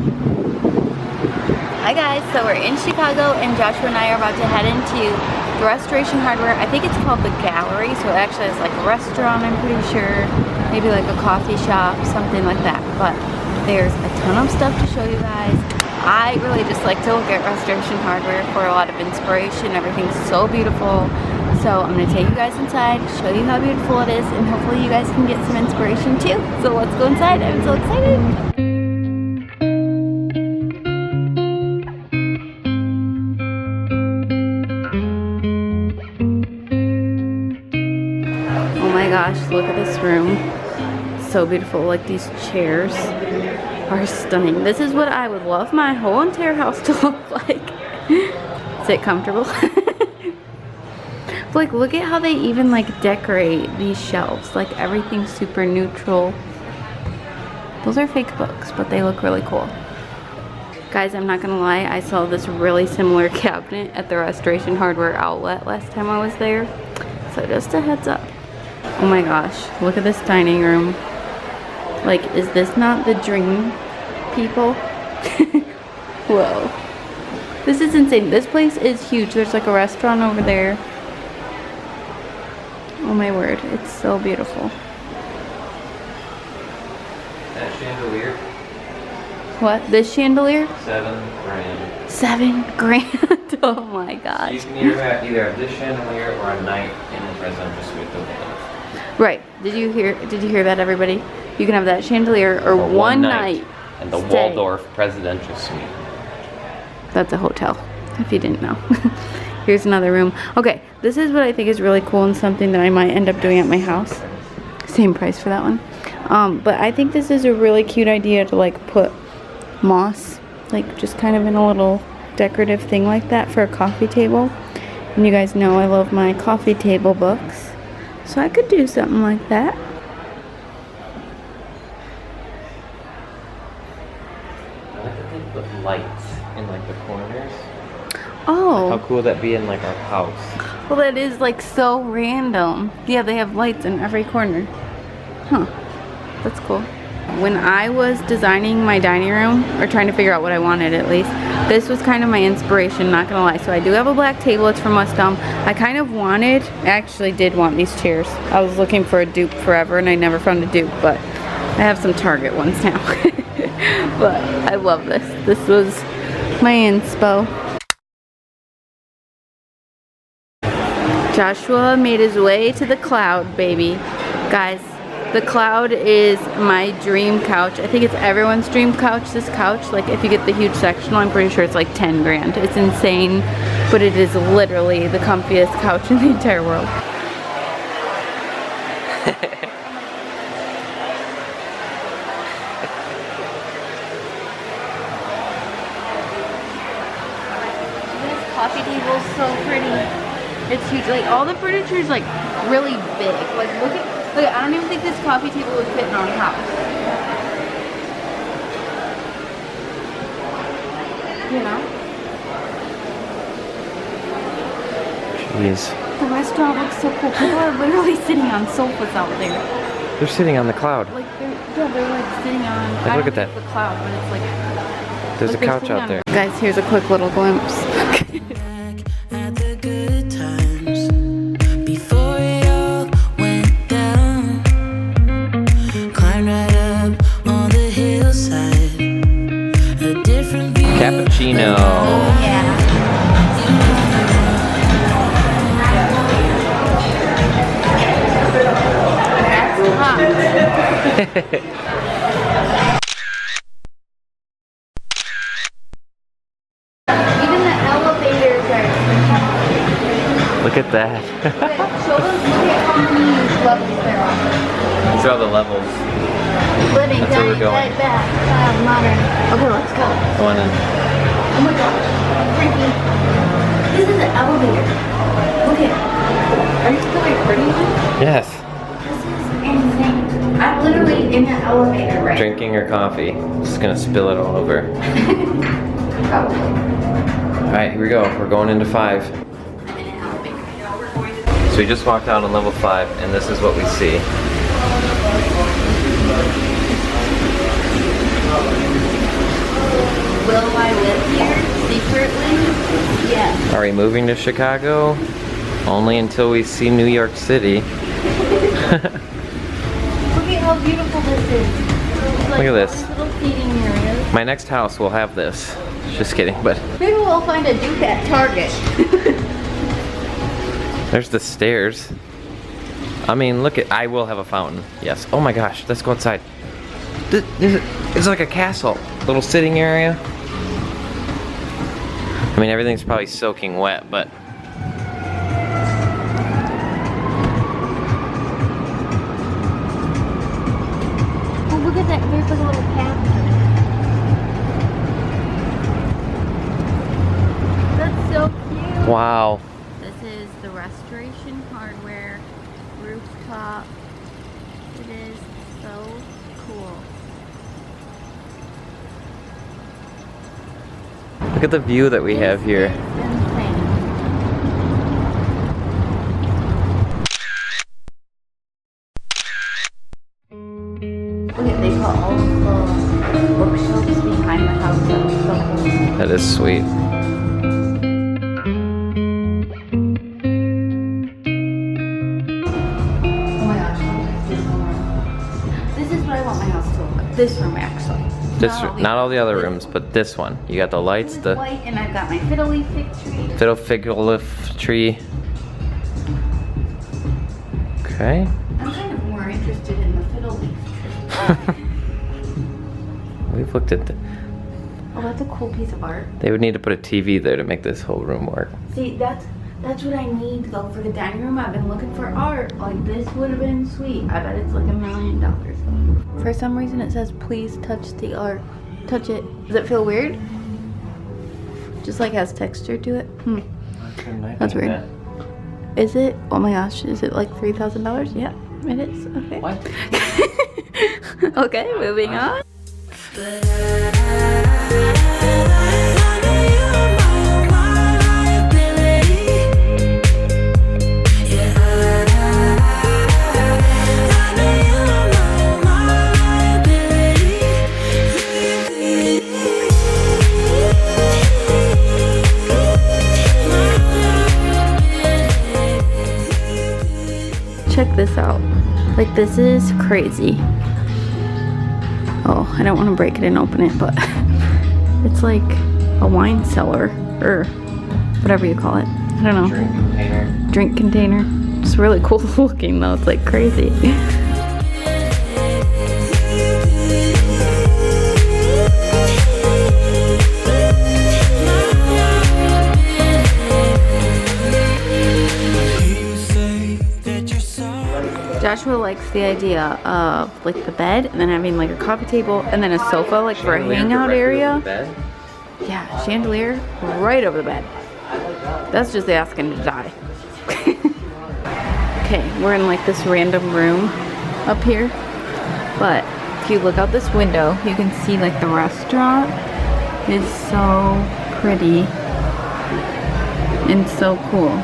Hi guys, so we're in Chicago and Joshua and I are about to head into the Restoration Hardware. I think it's called the Gallery, so it actually is like a restaurant, I'm pretty sure. Maybe like a coffee shop, something like that. But there's a ton of stuff to show you guys. I really just like to look at Restoration Hardware for a lot of inspiration. Everything's so beautiful. So I'm going to take you guys inside, show you how beautiful it is, and hopefully you guys can get some inspiration too. So let's go inside. I'm so excited. Oh my gosh, look at this room. So beautiful. Like, these chairs are stunning. This is what I would love my whole entire house to look like. Is it comfortable? Like, look at how they even like decorate these shelves. Like, everything's super neutral. Those are fake books, but they look really cool. Guys, I'm not gonna lie, I saw this really similar cabinet at the Restoration Hardware outlet last time I was there. So just a heads up. Oh my gosh, look at this dining room. Like, is this not the dream, people? Whoa. This is insane. This place is huge. There's like a restaurant over there. Oh my word, it's so beautiful. That chandelier? What? This chandelier? $7 grand. $7 grand. Oh my gosh. You can either have this chandelier or a night in the presidential suite. Right. Did you hear that, everybody? You can have that chandelier or one night in the stay. Waldorf presidential suite. That's a hotel, if you didn't know. Here's another room. Okay, this is what I think is really cool and something that I might end up doing at my house. Same price for that one. But I think this is a really cute idea to like put moss, like just kind of in a little decorative thing like that for a coffee table. And you guys know I love my coffee table books. So I could do something like that. I like that they put lights in like the corners. Oh. How cool would that be in like our house? Well, that is like so random. Yeah, they have lights in every corner. Huh. That's cool. When I was designing my dining room, or trying to figure out what I wanted at least, this was kind of my inspiration, not gonna lie. So I do have a black table, it's from Westham. I kind of actually did want these chairs. I was looking for a dupe forever and I never found a dupe, but I have some Target ones now. But I love this. This was my inspo. Joshua made his way to the Cloud, baby. Guys, the Cloud is my dream couch. I think it's everyone's dream couch, this couch. Like, if you get the huge sectional, I'm pretty sure it's like 10 grand. It's insane, but it is literally the comfiest couch in the entire world. This coffee table is so pretty. It's huge. Like, all the furniture is like really big. Like, look at, I don't even think this coffee table would fit in our house. You know? Jeez. The restaurant looks so cool. People are literally sitting on sofas out there. They're sitting on the Cloud. Like, they're like sitting on, like, I don't look at think that. it's the Cloud, but it's like, There's a couch out there. Guys, here's a quick little glimpse. Cappuccino. Yeah. That's hot. Even the elevators are. Look at that. Show them, look at how many levels there are. These are all the levels. Living, That's where we're dining, going. bed, bath, modern. Okay, let's go. Go on in. Oh my gosh, freaky. This is an elevator. Look at it. Are you still recording this? Yes. This is insane. I'm literally in an elevator right Drinking your coffee. Just gonna spill it all over. Probably. Alright, here we go. We're going into 5. I'm in an elevator. So we just walked out on level 5 and this is what we see. Are we moving to Chicago? Only until we see New York City. Look at how beautiful this is. Like, look at this. Little seating areas. My next house will have this. Just kidding, but Maybe we'll find a Duke at Target. there's the stairs. I mean, look at, I will have a fountain. Yes. Oh my gosh, let's go outside. It's like a castle. Little sitting area. I mean, everything's probably soaking wet, but Oh, look at that. There's like a little path. That's so cute. wow. This is the Restoration Hardware rooftop. It is so cool. Look at the view that we have here. This is insane. Look at, they put all the bookshelves behind the house. That was so cool. That is sweet. Oh my gosh, look at this room. This is what I want my house to look like. This room, actually. Not all the other rooms, but this one. You got the lights, the white, and I've got my fiddle leaf fig tree. fiddle fig leaf tree. Okay. I'm kind of more interested in the fiddle leaf tree. We've looked at the, Oh, that's a cool piece of art. they would need to put a TV there to make this whole room work. See, that's what I need though for the dining room. I've been looking for art. Like this would have been sweet. I bet it's like $1 million. For some reason it says please touch the art. Touch it. Does it feel weird? Just like has texture to it. That's weird. Is it? Oh my gosh, is it like $3,000? Yeah, it is. Okay. What? Okay, moving on. Check this out. Like, this is crazy. Oh, I don't want to break it and open it, but it's like a wine cellar or whatever you call it. I don't know. Drink container. Drink container. It's really cool looking though. It's like crazy. Joshua likes the idea of like the bed and then having like a coffee table and then a sofa like for a hangout area. Yeah, chandelier right over the bed. That's just asking to die. Okay, we're in like this random room up here. But if you look out this window, you can see like the restaurant is so pretty and so cool.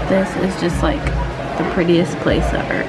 This is just like the prettiest place ever.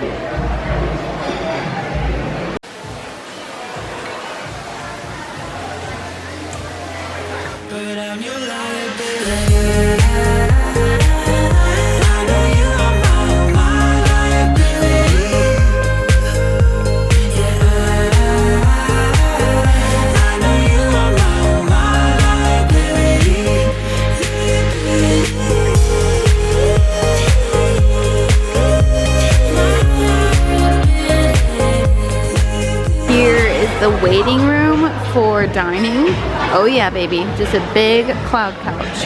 The waiting room for dining. Oh yeah, baby, just a big cloud couch.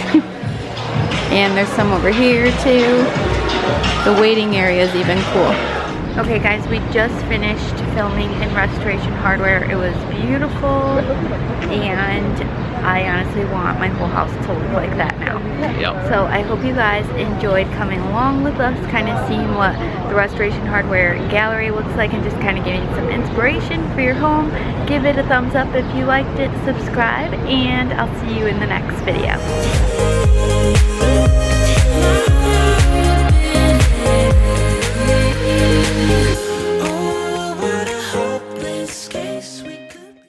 And there's some over here too. The waiting area is even cool. Okay guys, we just finished filming in Restoration Hardware. It was beautiful and I honestly want my whole house to look like that now. Yep. So I hope you guys enjoyed coming along with us, kind of seeing what the Restoration Hardware gallery looks like and just kind of giving you some inspiration for your home. Give it a thumbs up if you liked it, subscribe, and I'll see you in the next video.